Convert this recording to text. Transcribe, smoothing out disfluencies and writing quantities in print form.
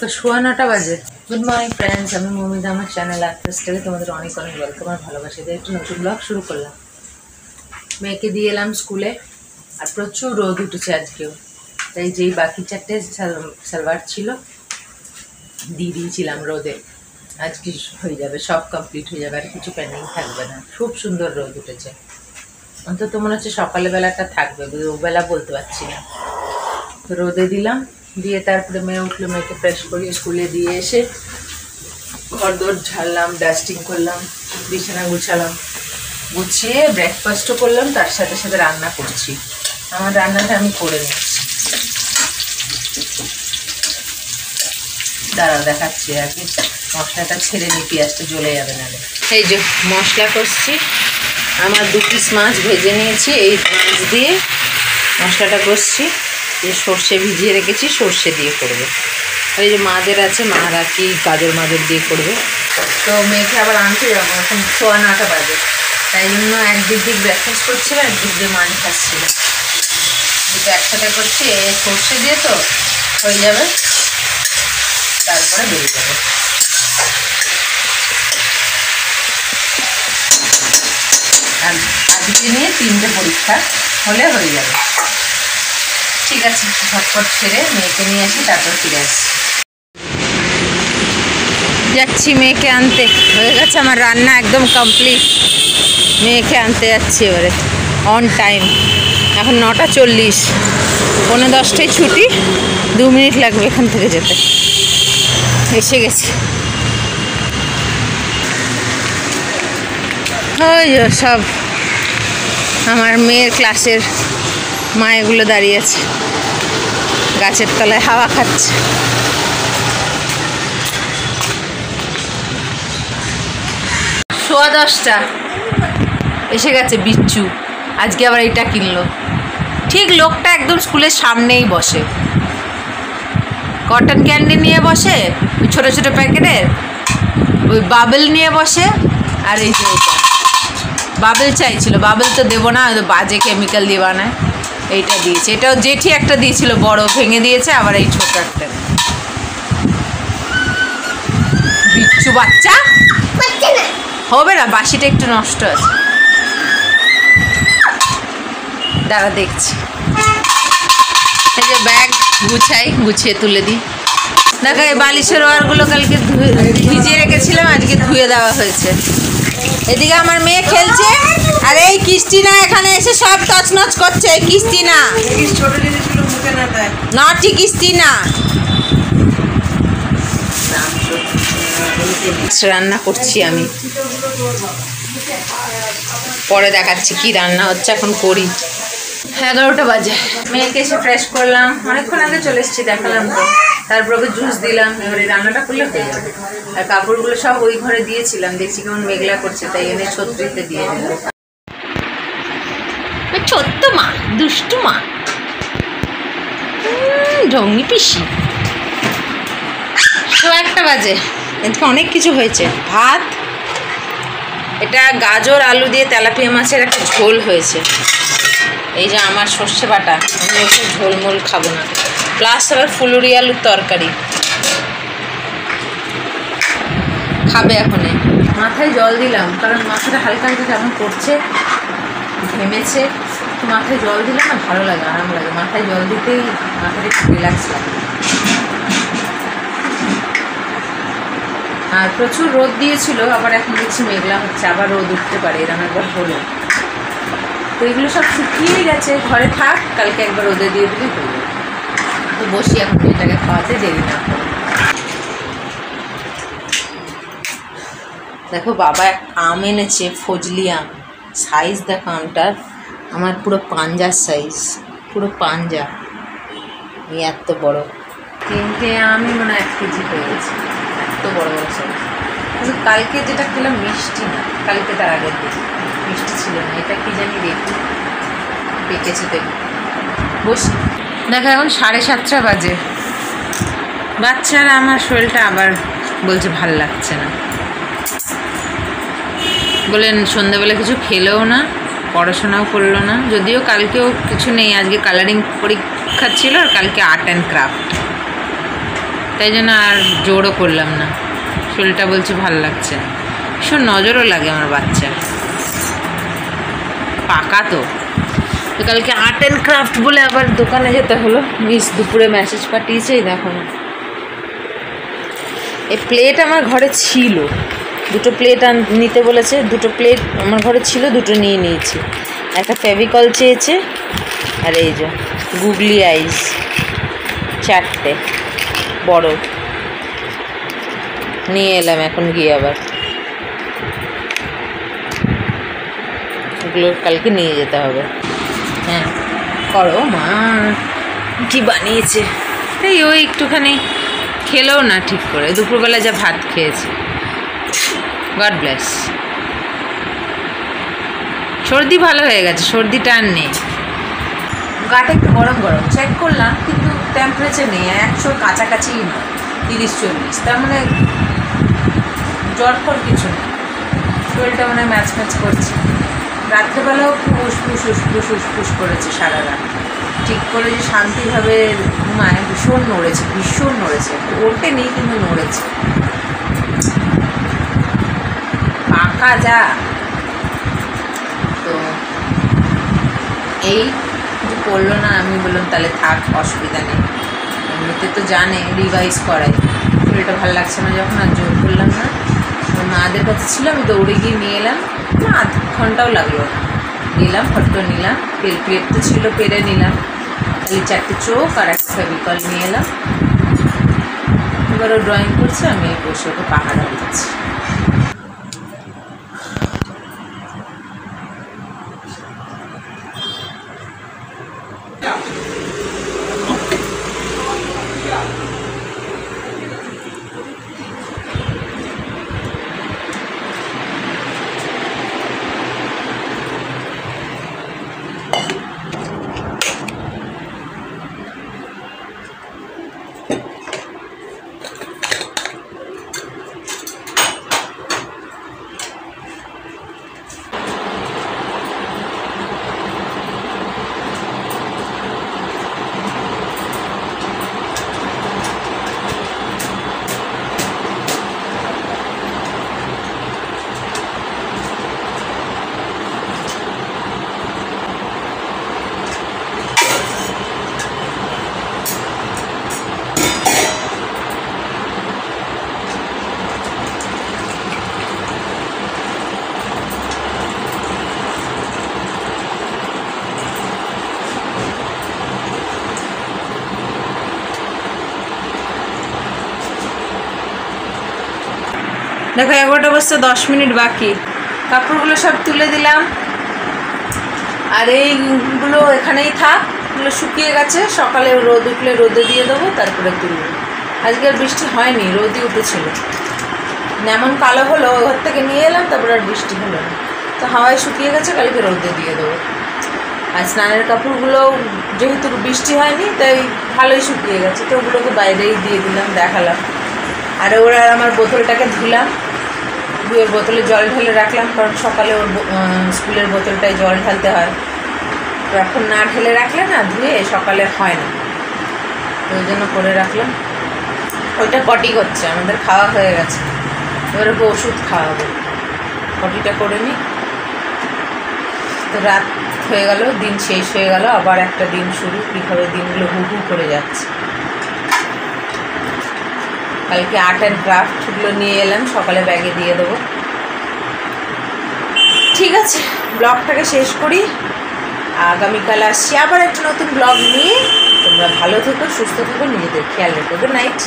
তো 9:15 বাজে। Good morning friends, আমি মৌমিতা, আমার চ্যানেল আর্টস্টাইলে তোমাদের অনেক অনেক ওয়েলকাম আর ভালোবাসা দিয়ে একটু নতুন ব্লগ শুরু করলাম। মেয়েকে দিয়ে এলাম স্কুলে, আর প্রচুর রোদ উঠেছে আজকেও, তাই যেই বাকি 4টে সালোয়ার ছিল দিয়ে দিয়েছিলাম রোদে। আজকে হয়ে যাবে, সব কমপ্লিট হয়ে যাবে, আর কিছু পেন্ডিং থাকবে না। খুব সুন্দর রোদ উঠেছে, অন্তত মনে হচ্ছে সকালে বেলাটা থাকবে, ওবেলা বলতে পারছি না। তো রোদে দিলাম, দিয়ে তারপরে মেয়ে উঠলো, মেয়েকে ফ্রেশ করিয়ে স্কুলে দিয়ে এসে ঘর দোর ঝাড়লাম, ডাস্টিং করলাম, বিছানা গুছালাম, গুছিয়ে ব্রেকফাস্টও করলাম, তার সাথে সাথে রান্না করছি। আমার রান্নাটা আমি করে নিচ্ছি, দাঁড়াও দেখাচ্ছি। আগে মশলাটা ছেড়ে নিই, পেঁয়াজটা জ্বলে যাবে নাহলে। এই যে মশলা করছি, আমার 2 পিস মাছ ভেজে নিয়েছি, এই মাছ দিয়ে মশলাটা করছি। যে সর্ষে ভিজিয়ে রেখেছি, সর্ষে দিয়ে করবে। আর এই যে মাদের আছে, মারা কি গাজর মাদের দিয়ে করবে। তো মেয়েকে আবার আনতে যাবো, এখন 9:15 বাজে, তাই জন্য একদিক ব্রেকফাস্ট করছিলাম, একদিক দিয়ে মাছ খাচ্ছিলাম। দুটো একসাথে করছি, সর্ষে দিয়ে তো হয়ে যাবে, তারপরে বেরিয়ে যাবে। আর আজকে নিয়ে 3টে পরীক্ষা হলে হয়ে যাবে। ঠিক আছে, ঝটপট ছেড়ে মেয়েকে নিয়ে আসি, তারপর ফিরে আসছি। যাচ্ছি মেয়েকে আনতে, হয়ে গেছে আমার রান্না একদম কমপ্লিট। মেয়েকে আনতে যাচ্ছি এবারে অন টাইম। এখন 9:40, 9:10টায় ছুটি, 2 মিনিট লাগবে এখান থেকে যেতে। এসে গেছি। ওই সব আমার মেয়ের ক্লাসের মায়েগুলো দাঁড়িয়ে আছে, গাছের তলায় হাওয়া খাচ্ছে। সোয়া 10টা এসে গেছে বিচ্ছু, আজকে আবার এটা কিনলো। ঠিক লোকটা একদম স্কুলের সামনেই বসে, কটন ক্যান্ডি নিয়ে বসে, ওই ছোটো ছোটো প্যাকেটের, ওই বাবেল নিয়ে বসে। আর এই যে এটা বাবেল চাইছিল, বাবেল তো দেবো না, বাজে কেমিক্যাল দিয়ে বানায়। এইটা দিয়েছে, এটাও জেঠি একটা দিয়েছিল বড়, ভেঙে দিয়েছে। আবার এই ছোট একটা। বিচ্ছু বাচ্চা হবে না, বাসিটা একটু নষ্ট আছে, দাঁড়া দেখছি। এই যে ব্যাগ গুছিয়ে তুলে দিই। দেখো এই বালিশের ওয়ারগুলো কালকে ভিজিয়ে রেখেছিলাম, আজকে ধুয়ে দেওয়া হয়েছে। এদিকে আমার মেয়ে খেলছে, আর এই কিস্তিনা এখানে এসে সব তছনছ করছে। কিস্তিনা নটি, কিস্তিনা রান্না করছি আমি, পরে দেখাচ্ছি কি রান্না হচ্ছে। এখন করি। 11টা বাজে, মেয়েকে এসে ফ্রেশ করলাম, অনেকক্ষণ আগে চলে এসেছি, দেখালাম তো। তারপর ওকে জুস দিলাম, এবারে রান্নাটা করলে হয়ে যাবে। আর কাপড়গুলো সব ওই ঘরে দিয়েছিলাম, দেখছি কেমন মেঘলা করছে, তাই এনে ছত্রিতে দিয়ে দিলাম। ছোট্ট মা, দুষ্টু মা, ঢঙ্গি পিসি। 1:15 বাজে, এদিকে অনেক কিছু হয়েছে। ভাত, এটা গাজর আলু দিয়ে তেলাপিয়া মাছের একটা ঝোল হয়েছে। এই যে আমার সর্ষে বাটা, আমি ওকে ঝোলমোল খাবো না। প্লাস আবার ফুলুরি আলুর তরকারি খাবে। এখন মাথায় জল দিলাম, কারণ মাথাটা হালকা হালকা কেমন করছে, ঘেমেছে। তো মাথায় জল দিলে না ভালো লাগে, আরাম লাগে। মাথায় জল দিতেই মাথাটা একটু রিল্যাক্স লাগে। আর প্রচুর রোদ দিয়েছিল, আবার এখন দেখছি মেঘলা হচ্ছে, আবার রোদ উঠতে পারে, এরকম একবার হলো। তো এগুলো সব শুকিয়ে গেছে, ঘরে থাক, কালকে একবার রোদে দিয়ে দিলে হয়ে যাবে। তো বসি এখন মেয়েটাকে খাওয়াতে, দেরি না করে। দেখো বাবা আম এনেছে, ফজলি আম। সাইজ দেখো আমটার, আমার পুরো পাঞ্জার সাইজ, পুরো পাঞ্জা। এই এত বড় 3টে আমই মনে হয় 1 কেজি হয়ে গেছে, এত বড় বড় সাইজ। কিন্তু কালকে যেটা খেলাম মিষ্টি না, কালকে তার আগের দিন মিষ্টি ছিল না। এটা কি জানি দেখি, পেকেছে দেখি। বসি। দেখো এখন 7:30 বাজে, বাচ্চারা আমার শরীরটা আবার বলছে ভাল লাগছে না, বলেন সন্ধ্যাবেলা কিছু খেলেও না, পড়াশোনাও করলো না। যদিও কালকেও কিছু নেই, আজকে কালারিং পরীক্ষা ছিল, আর কালকে আর্ট অ্যান্ড ক্রাফট। তাই জন্য আর জোরও করলাম না। শরীরটা বলছে ভাল লাগছে না, ভীষণ নজরও লাগে আমার বাচ্চার, পাকা তো। তো কালকে আর্ট অ্যান্ড ক্রাফট বলে আবার দোকানে যেতে হলো। মিস দুপুরে মেসেজ পাঠিয়েছেই, দেখো না। এই প্লেট আমার ঘরে ছিল, দুটো প্লেট নিতে বলেছে, দুটো প্লেট আমার ঘরে ছিল, দুটো নিয়ে নিয়েছি। একটা ফেভিকল চেয়েছে, আর এই যে গুগলি আইস 4টে বড় নিয়ে এলাম। এখন গিয়ে আবার এগুলো কালকে নিয়ে যেতে হবে। হ্যাঁ করো মা, কি বানিয়েছে। এই ওই একটুখানি খেলেও না ঠিক করে, দুপুরবেলা যা ভাত খেয়েছে। God bless. সর্দি ভালো হয়ে গেছে, সর্দিটা আর নেই। গাটা একটু গরম গরম চেক করলাম, কিন্তু টেম্পারেচার নেই, 100 কাছাকাছি নয়, 30-40। তার মানে জ্বর ফর কিছু নেই, শরীরটা মানে ম্যাচ ম্যাচ করছে। রাত্রেবেলাও খুব উসফুস উসফুস উসফুস করেছে সারা রাত, ঠিক করে যে শান্তিভাবে ঘুমায়। ভীষণ নড়েছে, ভীষণ নড়েছে, ওঠেনি কিন্তু নড়েছে, পাকা যা। তো এই যে করলো না, আমি বললাম তাহলে থাক, অসুবিধা নেই, এমনিতে তো জানে রিভাইজ করাই। শরীরটা ভালো লাগছে না যখন, আর জোর করলাম না। মাদের কাছে ছিল, আমি দৌড়ে গিয়ে নিয়ে এলাম, না আধ ঘন্টাও লাগলো না। নিলাম, ফটো নিলাম, প্লেট তো ছিল, পেরে নিলাম, খালি 4টে চোখ আর একটা ফেভিকল নিয়ে এলাম। এবার ও ড্রয়িং করছে, আমি বসে ওকে পাহাড়া দিচ্ছি। দেখো 11টা বাজতে 10 মিনিট বাকি। কাপড়গুলো সব তুলে দিলাম, আর এইগুলো এখানেই থাক, এগুলো শুকিয়ে গেছে। সকালে রোদ উঠলে রোদে দিয়ে দেবো, তারপরে তুলব। আজকে আর বৃষ্টি হয়নি, রোদই উঠেছিল, এমন কালো হলো। ওই ঘর থেকে নিয়ে এলাম, তারপরে আর বৃষ্টি হলো না, তো হাওয়ায় শুকিয়ে গেছে, কালকে রোদে দিয়ে দেবো। আর স্নানের কাপড়গুলো যেহেতু বৃষ্টি হয়নি, তাই ভালোই শুকিয়ে গেছে, তো ওগুলোকে বাইরেই দিয়ে দিলাম, দেখালাম। আর ওরা আমার বোতলটাকে ধুলাম, ধুয়ে বোতলে জল ঢেলে রাখলাম, কারণ সকালে ওর স্কুলের বোতলটায় জল ঢালতে হয়। তো এখন না ঢেলে রাখলে না, ধুয়ে সকালে হয় না, তো ওই জন্য করে রাখলাম। ওইটা পটি করছে, আমাদের খাওয়া হয়ে গেছে, এবার ওকে ওষুধ খাওয়াবো, পটিটা করে নিই। তো রাত হয়ে গেল, দিন শেষ হয়ে গেল, আবার একটা দিন শুরু। কীভাবে দিনগুলো হু হু করে যাচ্ছে। কালকে আর্ট অ্যান্ড ক্রাফটগুলো নিয়ে এলাম, সকালে ব্যাগে দিয়ে দেবো। ঠিক আছে, ব্লগটাকে শেষ করি, আগামীকাল আসছি আবার একটা নতুন ব্লগ নিয়ে। তোমরা ভালো থেকো, সুস্থ থেকো, নিজেদের খেয়াল রেখো। Good night.